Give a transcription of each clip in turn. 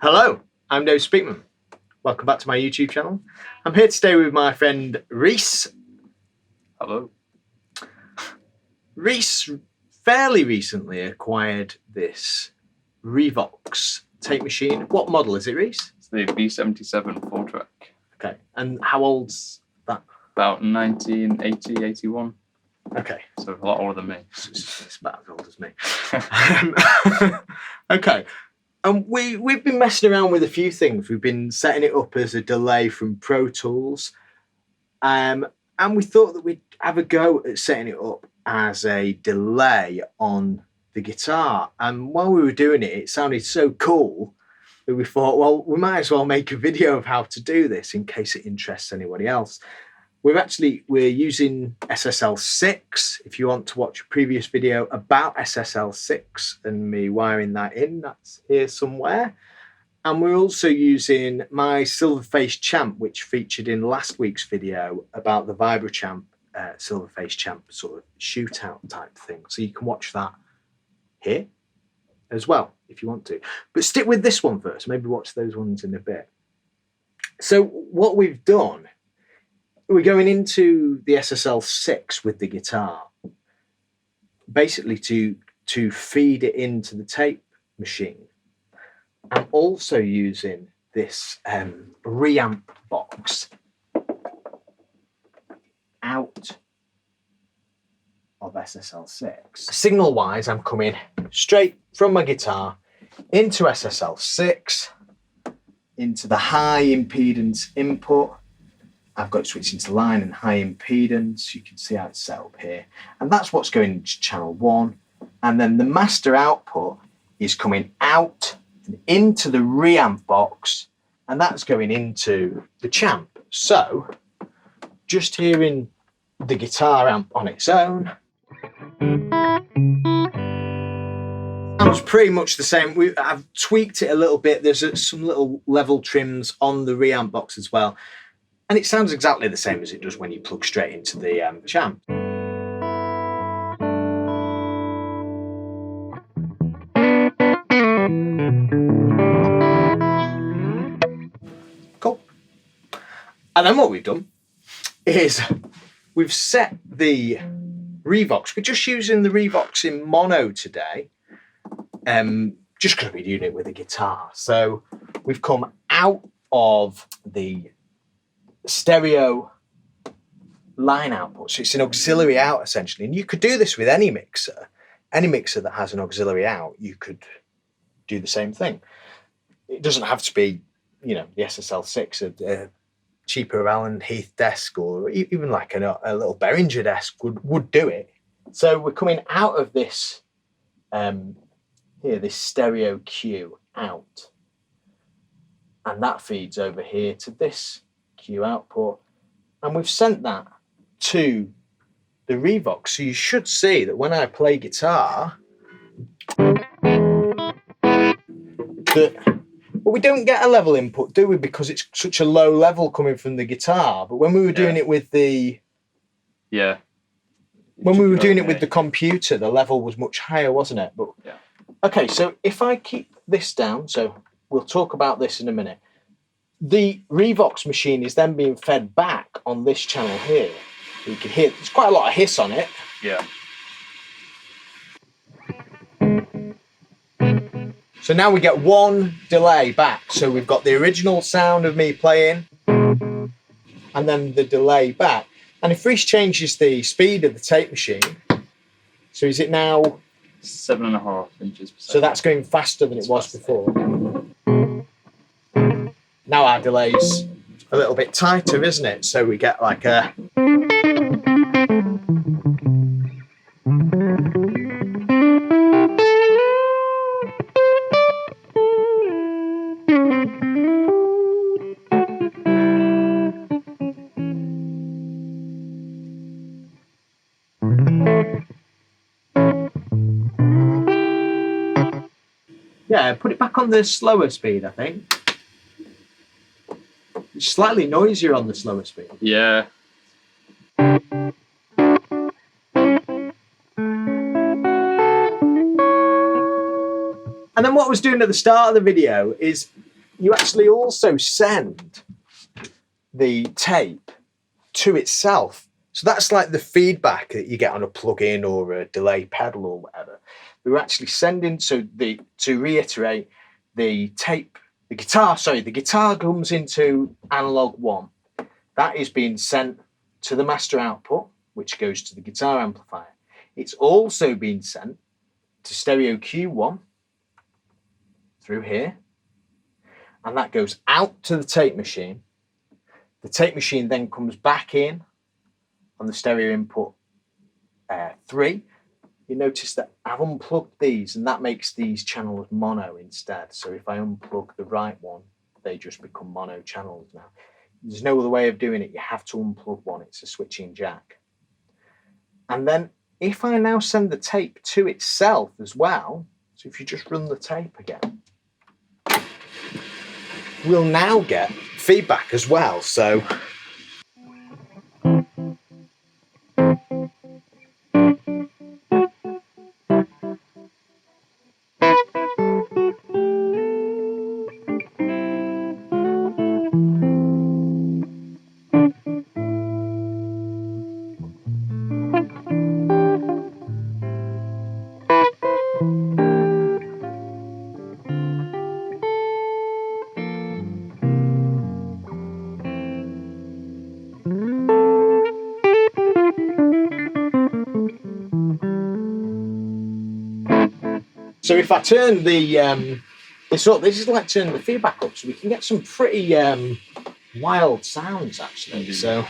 Hello, I'm Dave Speakman. Welcome back to my YouTube channel. I'm here today with my friend Reiss. Hello. Reiss fairly recently acquired this Revox tape machine. What model is it, Reiss? It's the B77 4-track. Okay, and how old's that? About 1980, 81. Okay. So a lot older than me. It's about as old as me. Okay. And we've been messing around with a few things. We've been setting it up as a delay from Pro Tools. And we thought that we'd have a go at setting it up as a delay on the guitar. And while we were doing it, it sounded so cool that we thought, well, we might as well make a video of how to do this in case it interests anybody else. We're using SSL SiX. If you want to watch a previous video about SSL SiX and me wiring that in, that's here somewhere. And we're also using my Silverface Champ, which featured in last week's video about the Vibrochamp Silverface Champ sort of shootout type thing. So you can watch that here as well if you want to. But stick with this one first. Maybe watch those ones in a bit. So what we've done, we're going into the SSL SiX with the guitar, basically to feed it into the tape machine. I'm also using this reamp box out of SSL SiX. Signal-wise, I'm coming straight from my guitar into SSL SiX, into the high impedance input. I've got it switched into line and high impedance. You can see how it's set up here. And that's what's going into channel 1. And then the master output is coming out and into the reamp box. And that's going into the champ. So just hearing the guitar amp on its own sounds pretty much the same. I've tweaked it a little bit. There's some little level trims on the reamp box as well. And it sounds exactly the same as it does when you plug straight into the champ. Cool. And then what we've done is we've set the Revox. We're just using the Revox in mono today, just because we're doing it with a guitar. So we've come out of the stereo line output, so it's an auxiliary out essentially, and you could do this with any mixer that has an auxiliary out. You could do the same thing. It doesn't have to be, you know, the SSL SiX, a cheaper Allen Heath desk, or even like a little Behringer desk would do it. So we're coming out of this here, this stereo cue out, and that feeds over here to this cue output, and we've sent that to the Revox. So you should see that when I play guitar, but we don't get a level input, do we? Because it's such a low level coming from the guitar. But when we were doing it with the when we were doing it with the computer, the level was much higher, wasn't it? But okay, so if I keep this down, so we'll talk about this in a minute. The Revox machine is then being fed back on this channel here. You can hear there's quite a lot of hiss on it. Yeah. So now we get one delay back. So we've got the original sound of me playing and then the delay back. And if Reiss changes the speed of the tape machine, so is it now 7.5 inches per second. So that's going faster than it was before. Now our delay's a little bit tighter, isn't it? So we get like a... Yeah, put it back on the slower speed, I think. It's slightly noisier on the slower speed. Yeah. And then what I was doing at the start of the video is you actually also send the tape to itself. So that's like the feedback that you get on a plug-in or a delay pedal or whatever. We were actually sending, to reiterate, the guitar comes into analog 1. That is being sent to the master output, which goes to the guitar amplifier. It's also being sent to stereo Q1 through here, and that goes out to the tape machine. The tape machine then comes back in on the stereo input 3. You notice that I've unplugged these, and that makes these channels mono instead. So if I unplug the right one, they just become mono channels now. There's no other way of doing it. You have to unplug one. It's a switching jack. And then if I now send the tape to itself as well, so if you just run the tape again, we'll now get feedback as well. So if I turn the this up, this is like turning the feedback up, so we can get some pretty wild sounds actually. So.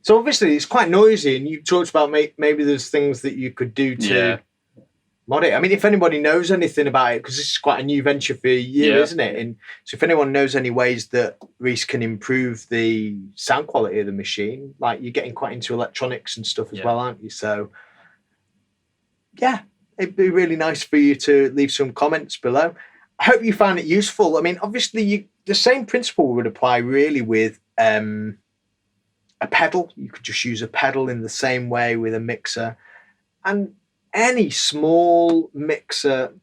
So obviously it's quite noisy, and you talked about maybe there's things that you could do to mod it. I mean, if anybody knows anything about it, because this is quite a new venture for you, isn't it? And so if anyone knows any ways that Reiss can improve the sound quality of the machine, like you're getting quite into electronics and stuff as well, aren't you? So yeah, it'd be really nice for you to leave some comments below. I hope you found it useful. I mean, obviously the same principle would apply really with a pedal. You could just use a pedal in the same way with a mixer, and any small mixer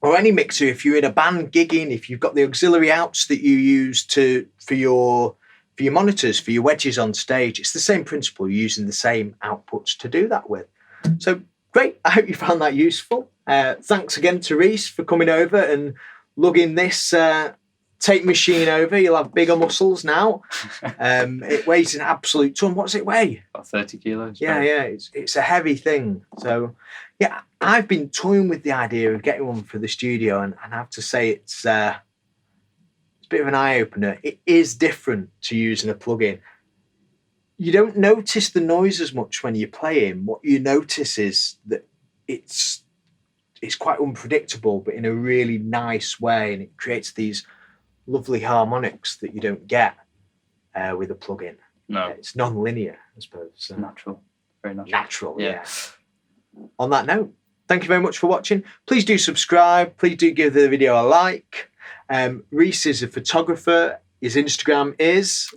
or any mixer, if you're in a band gigging, if you've got the auxiliary outs that you use for your monitors, for your wedges on stage, it's the same principle. You're using the same outputs to do that with. So great. I hope you found that useful. Thanks again to Reiss for coming over and lugging this tape machine over. You'll have bigger muscles now. It weighs an absolute ton. What does it weigh? About 30 kilos. Yeah, it's a heavy thing. So yeah, I've been toying with the idea of getting one for the studio, and I have to say it's a bit of an eye-opener. It is different to using a plug-in. You don't notice the noise as much when you're playing. What you notice is that it's quite unpredictable, but in a really nice way, and it creates these lovely harmonics that you don't get with a plug-in. No. It's non-linear, I suppose. So. Natural. Very natural. Natural, yeah. On that note, thank you very much for watching. Please do subscribe. Please do give the video a like. Reiss is a photographer. His Instagram is...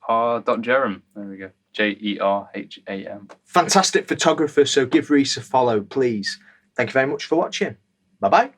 r.jerham. There we go. Jerham. Fantastic photographer, so give Reiss a follow, please. Thank you very much for watching. Bye-bye.